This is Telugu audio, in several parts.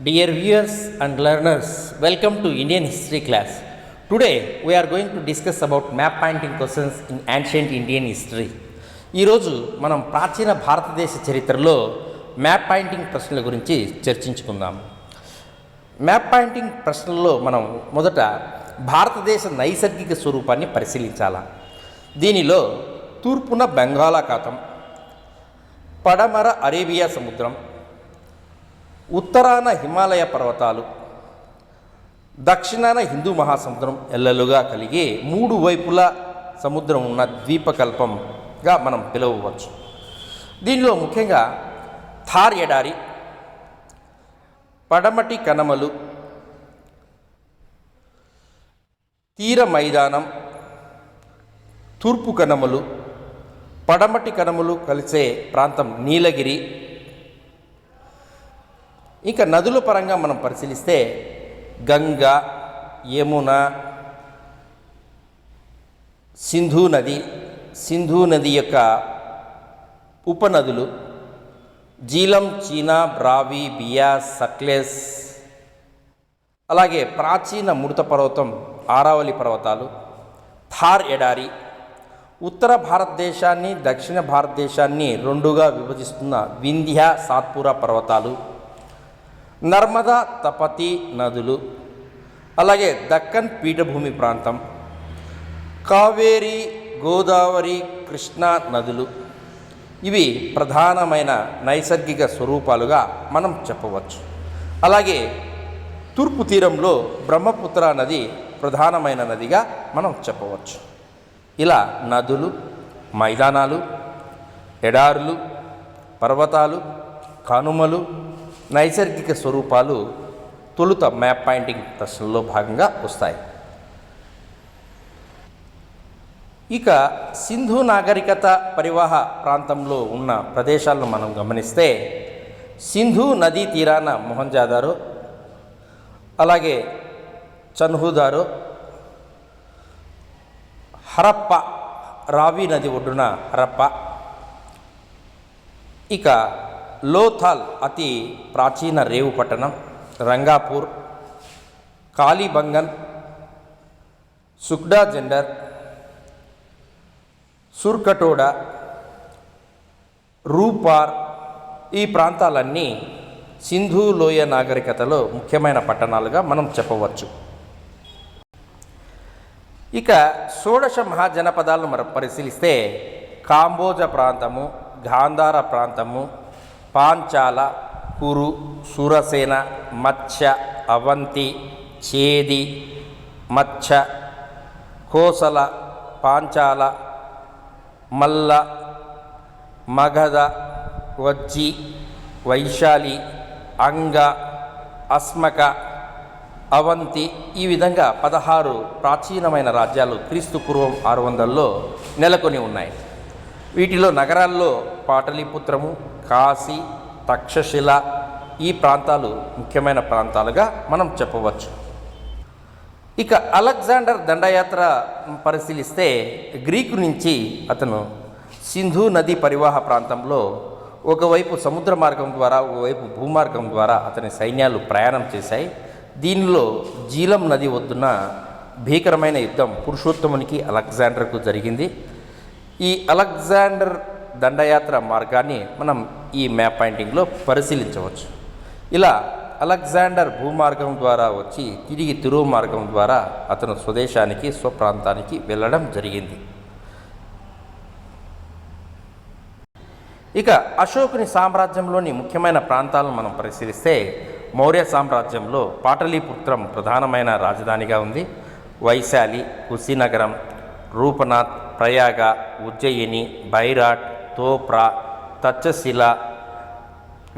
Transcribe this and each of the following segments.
Dear viewers and learners, welcome to Indian history class. Today we are going to discuss about map pointing questions in ancient Indian history. ఈరోజు మనం ప్రాచీన భారతదేశ చరిత్రలో మ్యాప్ పాయింటింగ్ ప్రశ్నల గురించి చర్చించుకుందాం. మ్యాప్ పాయింటింగ్ ప్రశ్నల్లో మనం మొదట భారతదేశ నైసర్గిక స్వరూపాన్ని పరిశీలించాలి. దీనిలో తూర్పున బంగాళాఖాతం, పడమర అరేబియా సముద్రం, ఉత్తరాన హిమాలయ పర్వతాలు, దక్షిణాన హిందూ మహాసముద్రం ఎల్లలుగా కలిగి మూడు వైపులా సముద్రం ఉన్న ద్వీపకల్పంగా మనం పిలవవచ్చు. దీనిలో ముఖ్యంగా థార్ ఎడారి, పడమటి కనమలు, తీర మైదానం, తూర్పు కనమలు, పడమటి కనమలు కలిసే ప్రాంతం నీలగిరి. ఇంకా నదుల పరంగా మనం పరిశీలిస్తే గంగా, యమున, సింధు నది యొక్క ఉపనదులు, జీలం, చీనా, బ్రావి, బియాస్, సట్లెజ్, అలాగే ప్రాచీన మృత పర్వతం ఆరావళి పర్వతాలు, థార్ ఎడారి, ఉత్తర భారతదేశాన్ని దక్షిణ భారతదేశాన్ని రెండుగా విభజిస్తున్న వింధ్య సాత్పురా పర్వతాలు, నర్మదా తపతి నదులు, అలాగే దక్కన్ పీఠభూమి ప్రాంతం, కావేరి, గోదావరి, కృష్ణా నదులు. ఇవి ప్రధానమైన నైసర్గిక స్వరూపాలుగా మనం చెప్పవచ్చు. అలాగే తూర్పు తీరంలో బ్రహ్మపుత్ర నది ప్రధానమైన నదిగా మనం చెప్పవచ్చు. ఇలా నదులు, మైదానాలు, ఎడారులు, పర్వతాలు, కనుమలు, నైసర్గిక స్వరూపాలు తొలుత మ్యాప్ పాయింటింగ్ ప్రశ్నల్లో భాగంగా వస్తాయి. ఇక సింధు నాగరికత పరివాహ ప్రాంతంలో ఉన్న ప్రదేశాలను మనం గమనిస్తే సింధు నదీ తీరాన మొహంజాదారో, అలాగే చన్హుదారో, హరప్ప, రావి నది ఒడ్డున హరప్ప, ఇక లోథాల్ అతి ప్రాచీన రేవు పట్టణం, రంగాపూర్, కాళీబంగన్, సుఖ్డా జెండర్, సుర్కటోడా, రూపార్, ఈ ప్రాంతాలన్నీ సింధు లోయ నాగరికతలో ముఖ్యమైన పట్టణాలుగా మనం చెప్పవచ్చు. ఇక షోడశ మహాజనపదాలను మనం పరిశీలిస్తే కాంబోజ ప్రాంతము, గాంధార ప్రాంతము, పాంచాల, కురు, సురసేన, మత్స్య, అవంతి, చేది, మత్స్య, కోసల, పాంచాల, మల్ల, మగధ, వజ్జి, వైశాలి, అంగ, అస్మక, అవంతి, ఈ విధంగా 16 ప్రాచీనమైన రాజ్యాలు క్రీస్తు పూర్వం 600లో నెలకొని ఉన్నాయి. వీటిలో నగరాల్లో పాటలీపుత్రము, కాశీ, తక్షశిల, ఈ ప్రాంతాలు ముఖ్యమైన ప్రాంతాలుగా మనం చెప్పవచ్చు. ఇక అలెగ్జాండర్ దండయాత్ర పరిశీలిస్తే గ్రీకు నుంచి అతను సింధు నది పరివాహ ప్రాంతంలో ఒకవైపు సముద్ర మార్గం ద్వారా, ఒకవైపు భూమార్గం ద్వారా అతని సైన్యాలు ప్రయాణం చేశాయి. దీనిలో జీలం నది ఒడ్డున భీకరమైన యుద్ధం పురుషోత్తమునికి అలెగ్జాండర్కు జరిగింది. ఈ అలెగ్జాండర్ దండయాత్ర మార్గాన్ని మనం ఈ మ్యాప్ పాయింటింగ్లో పరిశీలించవచ్చు. ఇలా అలెగ్జాండర్ భూమార్గం ద్వారా వచ్చి తిరిగి తిరుగు మార్గం ద్వారా అతను స్వదేశానికి, స్వప్రాంతానికి వెళ్ళడం జరిగింది. ఇక అశోకుని సామ్రాజ్యంలోని ముఖ్యమైన ప్రాంతాలను మనం పరిశీలిస్తే మౌర్య సామ్రాజ్యంలో పాటలీపుత్రం ప్రధానమైన రాజధానిగా ఉంది. వైశాలి, కుశీనగరం, రూపనాథ్, ప్రయాగ, ఉజ్జయిని, బైరాట్, తోప్రా, తక్షశిల,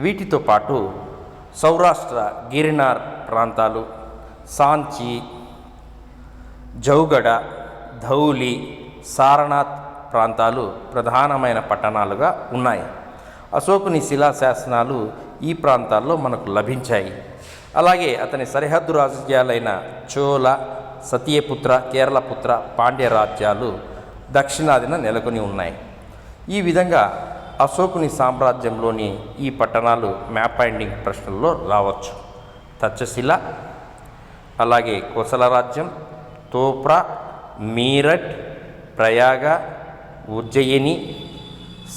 వీటితో పాటు సౌరాష్ట్ర గిరినార్ ప్రాంతాలు, సాంచి, జౌగడ, ధౌలి, సారనాథ్ ప్రాంతాలు ప్రధానమైన పట్టణాలుగా ఉన్నాయి. అశోకుని శిలాశాసనాలు ఈ ప్రాంతాల్లో మనకు లభించాయి. అలాగే అతని సరిహద్దు రాజ్యాలైన చోళ, సత్యపుత్ర, కేరళపుత్ర, పాండ్య రాజ్యాలు దక్షిణాదిన నెలకొని ఉన్నాయి. ఈ విధంగా అశోకుని సామ్రాజ్యంలోని ఈ పట్టణాలు మ్యాప్ పాయింటింగ్ ప్రశ్నల్లో రావచ్చు. తక్షశిల, అలాగే కోసల రాజ్యం, తోప్రా, మీరట్, ప్రయాగ, ఉజ్జయిని,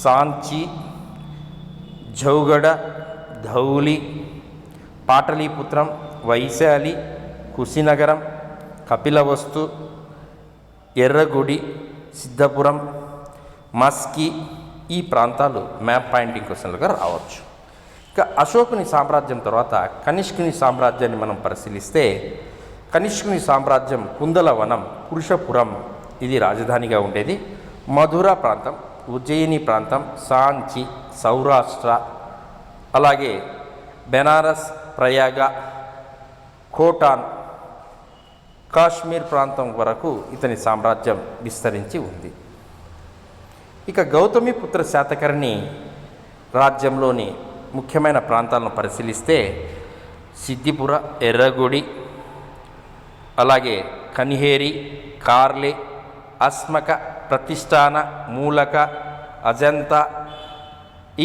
సాంచి, జౌగడ, ధౌలి, పాటలీపుత్రం, వైశాలి, కుశినగరం, కపిలవస్తు, ఎర్రగుడి, సిద్ధపురం, మస్కి ఈ ప్రాంతాలు మ్యాప్ పాయింటింగ్ క్వశ్చన్లుగా రావచ్చు. ఇక అశోకుని సామ్రాజ్యం తర్వాత కనిష్కుని సామ్రాజ్యాన్ని మనం పరిశీలిస్తే కనిష్కుని సామ్రాజ్యం కుందలవనం, పురుషపురం ఇది రాజధానిగా ఉండేది. మధుర ప్రాంతం, ఉజ్జయిని ప్రాంతం, సాంచి, సౌరాష్ట్ర, అలాగే బెనారస్, ప్రయాగ, ఖోటాన్, కాశ్మీర్ ప్రాంతం వరకు ఇతని సామ్రాజ్యం విస్తరించి ఉంది. ఇక గౌతమిపుత్ర శాతకర్ణి రాజ్యంలోని ముఖ్యమైన ప్రాంతాలను పరిశీలిస్తే సిద్దిపుర, ఎర్రగుడి, అలాగే కనిహేరి, కార్లే, అస్మక, ప్రతిష్టాన, మూలక, అజంతా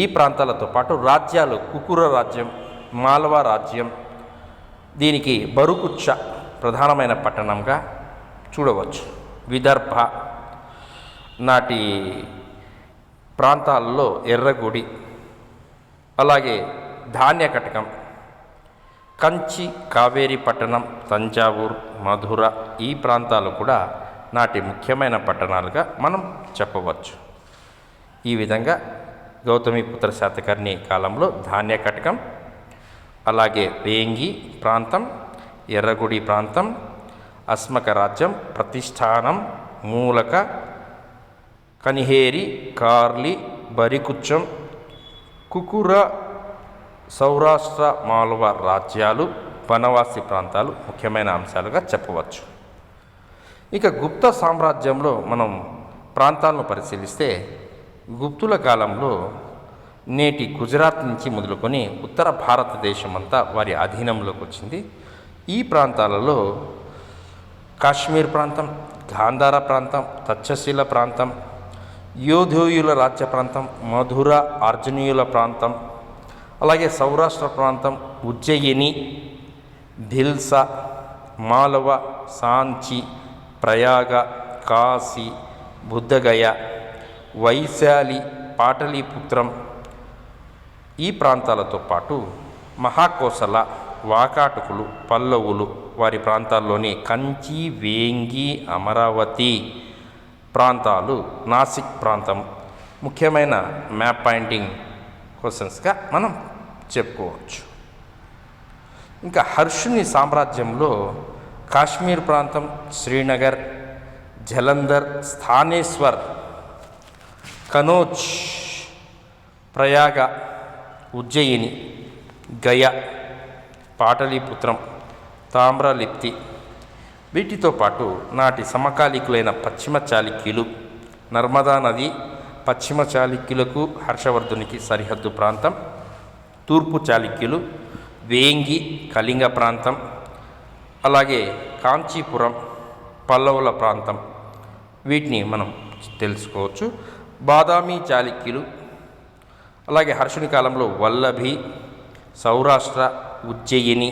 ఈ ప్రాంతాలతో పాటు రాజ్యాలు కుకుర రాజ్యం, మాల్వా రాజ్యం, దీనికి బరుకుచ్చ ప్రధానమైన పట్టణంగా చూడవచ్చు. విదర్భ నాటి ప్రాంతాల్లో ఎర్రగుడి, అలాగే ధాన్యకటకం, కంచి, కావేరి పట్టణం, తంజావూర్, మధుర ఈ ప్రాంతాలు కూడా నాటి ముఖ్యమైన పట్టణాలుగా మనం చెప్పవచ్చు. ఈ విధంగా గౌతమిపుత్ర శాతకర్ణి కాలంలో ధాన్యకటకం, అలాగే వేంగి ప్రాంతం, ఎర్రగుడి ప్రాంతం, అస్మక రాజ్యం, ప్రతిష్టానం, మూలక, కనిహేరి, కార్లి, బరికుచ్చం, కుకుర, సౌరాష్ట్ర, మాల్వా రాజ్యాలు, వనవాసి ప్రాంతాలు ముఖ్యమైన అంశాలుగా చెప్పవచ్చు. ఇక గుప్త సామ్రాజ్యంలో మనం ప్రాంతాలను పరిశీలిస్తే గుప్తుల కాలంలో నేటి గుజరాత్ నుంచి మొదలుకొని ఉత్తర భారతదేశం అంతా వారి అధీనంలోకి వచ్చింది. ఈ ప్రాంతాలలో కాశ్మీర్ ప్రాంతం, గాంధార ప్రాంతం, తక్షశిల ప్రాంతం, యోధోయుల రాజ్య ప్రాంతం, మధుర, అర్జునీయుల ప్రాంతం, అలాగే సౌరాష్ట్ర ప్రాంతం, ఉజ్జయిని, భిల్సా, మాలవ, సాంచి, ప్రయాగ, కాశీ, బుద్ధగయ, వైశాలి, పాటలీపుత్రం ఈ ప్రాంతాలతో పాటు మహాకోసల, వాకాటకులు, పల్లవులు వారి ప్రాంతాల్లోని కంచి, వేంగి, అమరావతి ప్రాంతాలు, నాసిక్ ప్రాంతం ముఖ్యమైన మ్యాప్ పాయింటింగ్ క్వశ్చన్స్గా మనం చెప్పుకోవచ్చు. ఇంకా హర్షుని సామ్రాజ్యంలో కాశ్మీర్ ప్రాంతం, శ్రీనగర్, జలంధర్, స్థానేశ్వర్, కనోజ్, ప్రయాగ, ఉజ్జయిని, గయ, పాటలీపుత్రం, తామ్రలిప్తి వీటితో పాటు నాటి సమకాలీకులైన పశ్చిమ చాళుక్యులు, నర్మదా నది పశ్చిమ చాళుక్యులకు హర్షవర్ధునికి సరిహద్దు ప్రాంతం, తూర్పు చాళుక్యులు, వేంగి, కళింగ ప్రాంతం, అలాగే కాంచీపురం, పల్లవుల ప్రాంతం వీటిని మనం తెలుసుకోవచ్చు. బాదామి చాళుక్యులు, అలాగే హర్షుని కాలంలో వల్లభి, సౌరాష్ట్ర, ఉజ్జయిని,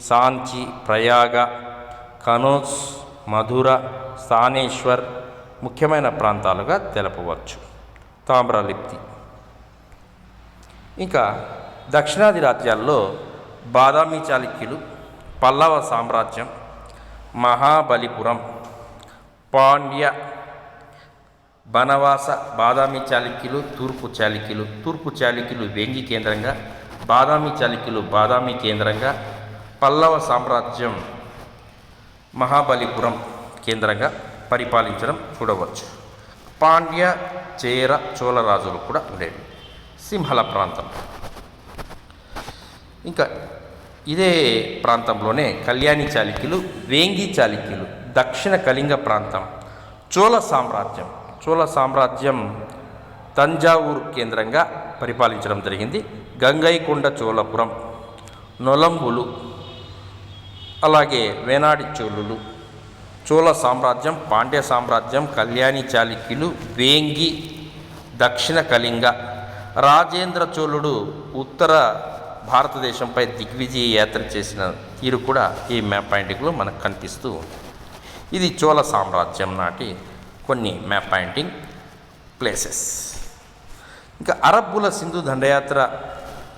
సాంచి, ప్రయాగ, కనోజ్, మధుర, స్థానేశ్వర్ ముఖ్యమైన ప్రాంతాలుగా తెలపవచ్చు. తామ్రలిప్తి. ఇంకా దక్షిణాది రాజ్యాల్లో బాదామి చాళుక్యులు, పల్లవ సామ్రాజ్యం, మహాబలిపురం, పాండ్య, బనవాస, బాదామి చాళుక్యులు, తూర్పు చాళుక్యులు వేంగి కేంద్రంగా, బాదామి చాళుక్యులు బాదామి కేంద్రంగా, పల్లవ సామ్రాజ్యం మహాబలిపురం కేంద్రంగా పరిపాలించడం చూడవచ్చు. పాండ్య, చేర, చోళ రాజులు కూడా ఉండేవి. సింహళ ప్రాంతం. ఇంకా ఇదే ప్రాంతంలోనే కళ్యాణి చాళుక్యులు, వేంగి చాళుక్యులు, దక్షిణ కళింగ ప్రాంతం, చోళ సామ్రాజ్యం తంజావూరు కేంద్రంగా పరిపాలించడం జరిగింది. గంగైకొండ చోళపురం, నొలంబులు, అలాగే వేనాడి చోళులు, చోళ సామ్రాజ్యం, పాండ్య సామ్రాజ్యం, కళ్యాణి చాళుక్యులు, వేంగి, దక్షిణ కళింగ, రాజేంద్ర చోళుడు ఉత్తర భారతదేశంపై దిగ్విజయ యాత్ర చేసిన తీరు కూడా ఈ మ్యాప్ పాయింటింగ్లో మనకు కనిపిస్తూ ఉంది. ఇది చోళ సామ్రాజ్యం నాటి కొన్ని మ్యాప్ పాయింటింగ్ ప్లేసెస్. ఇంకా అరబ్బుల సింధు దండయాత్ర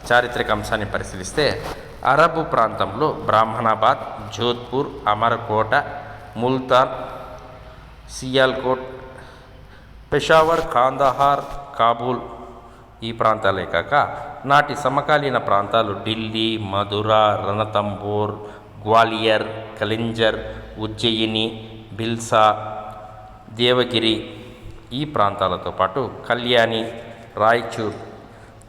చారిత్రక అంశాన్ని పరిశీలిస్తే అరబ్ ప్రాంతంలో బ్రాహ్మణాబాద్, జోధ్పూర్, అమర్కోట, ముల్తాన్, సియాల్కోట్, పెషావర్, కాందహార్, కాబూల్ ఈ ప్రాంతాలే కాక నాటి సమకాలీన ప్రాంతాలు ఢిల్లీ, మధుర, రణతంబోర్, గ్వాలియర్, కలింజర్, ఉజ్జయిని, బిల్సా, దేవగిరి ఈ ప్రాంతాలతో పాటు కళ్యాణి, రాయచూర్,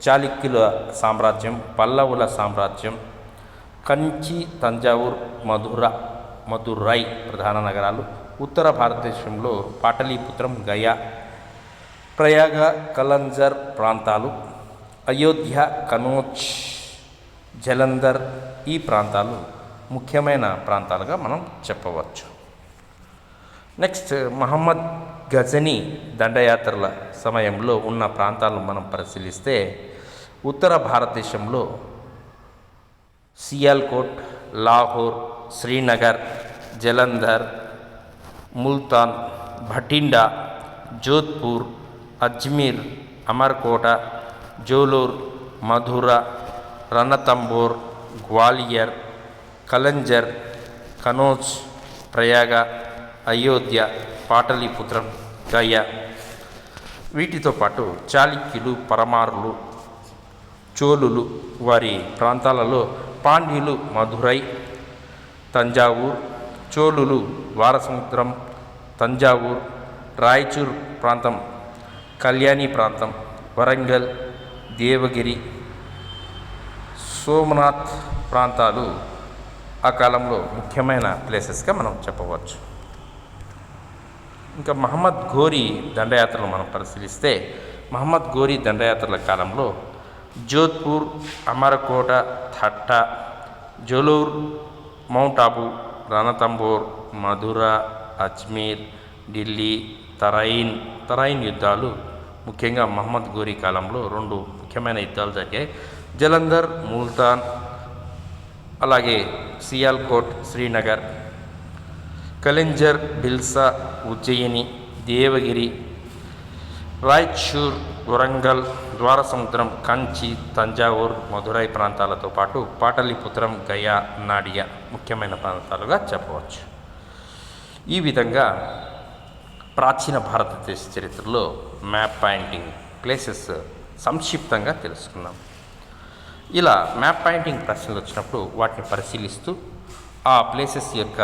చాళుక్యుల సామ్రాజ్యం, పల్లవుల సామ్రాజ్యం, కంచి, తంజావూర్, మదురై ప్రధాన నగరాలు, ఉత్తర భారతదేశంలో పాటలీపుత్రం, గయా, ప్రయాగ, కలంజర్ ప్రాంతాలు, అయోధ్య, కనోజ్, జలంధర్ ఈ ప్రాంతాలు ముఖ్యమైన ప్రాంతాలుగా మనం చెప్పవచ్చు. నెక్స్ట్ మహమ్మద్ గజనీ దండయాత్రల సమయంలో ఉన్న ప్రాంతాలను మనం పరిశీలిస్తే ఉత్తర భారతదేశంలో సియాల్కోట్, లాహోర్, శ్రీనగర్, జలంధర్, ముల్తాన్, భటిండా, జోధ్పూర్, అజ్మీర్, అమర్కోట, జోలోర్, మధుర, రణతంబోర్, గ్వాలియర్, కలంజర్, కనోజ్, ప్రయాగ, అయోధ్య, పాటలీపుత్రం, గయా వీటితో పాటు చాళుక్యులు, పరమారులు, చోళులు వారి ప్రాంతాలలో పాండ్యులు మధురై, తంజావూర్, చోళులు ద్వారసముద్రం, తంజావూర్, రాయచూర్ ప్రాంతం, కళ్యాణి ప్రాంతం, వరంగల్, దేవగిరి, సోమనాథ్ ప్రాంతాలు ఆ కాలంలో ముఖ్యమైన ప్లేసెస్గా మనం చెప్పవచ్చు. ఇంకా మహమ్మద్ ఘోరీ దండయాత్రలు మనం పరిశీలిస్తే మహమ్మద్ ఘోరీ దండయాత్రల కాలంలో జోధ్పూర్, అమరకోట, థట్టా, జోలోర్, మౌంట్ ఆబు, రణతంబోర్, మధుర, అజ్మీర్, ఢిల్లీ, తరైన్ యుద్ధాలు ముఖ్యంగా మహమ్మద్ ఘోరీ కాలంలో 2 ముఖ్యమైన యుద్ధాలు జరిగాయి. జలంధర్, ముల్తాన్, అలాగే సియాల్కోట్, శ్రీనగర్, కలింజర్, బిల్సా, ఉజ్జయిని, దేవగిరి, రాయచూర్, వరంగల్, ద్వారసముద్రం, కంచి, తంజావూర్, మధురై ప్రాంతాలతో పాటు పాటలీపుత్రం, గయా, నాడియా ముఖ్యమైన ప్రాంతాలుగా చెప్పవచ్చు. ఈ విధంగా ప్రాచీన భారతదేశ చరిత్రలో మ్యాప్ పాయింటింగ్ ప్లేసెస్ సంక్షిప్తంగా తెలుసుకున్నాం. ఇలా మ్యాప్ పాయింటింగ్ ప్రశ్నలు వచ్చినప్పుడు వాటిని పరిశీలిస్తూ ఆ ప్లేసెస్ యొక్క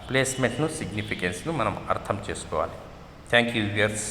ప్లేస్మెంట్ను, సిగ్నిఫికెన్స్ను మనం అర్థం చేసుకోవాలి. Thank you viewers.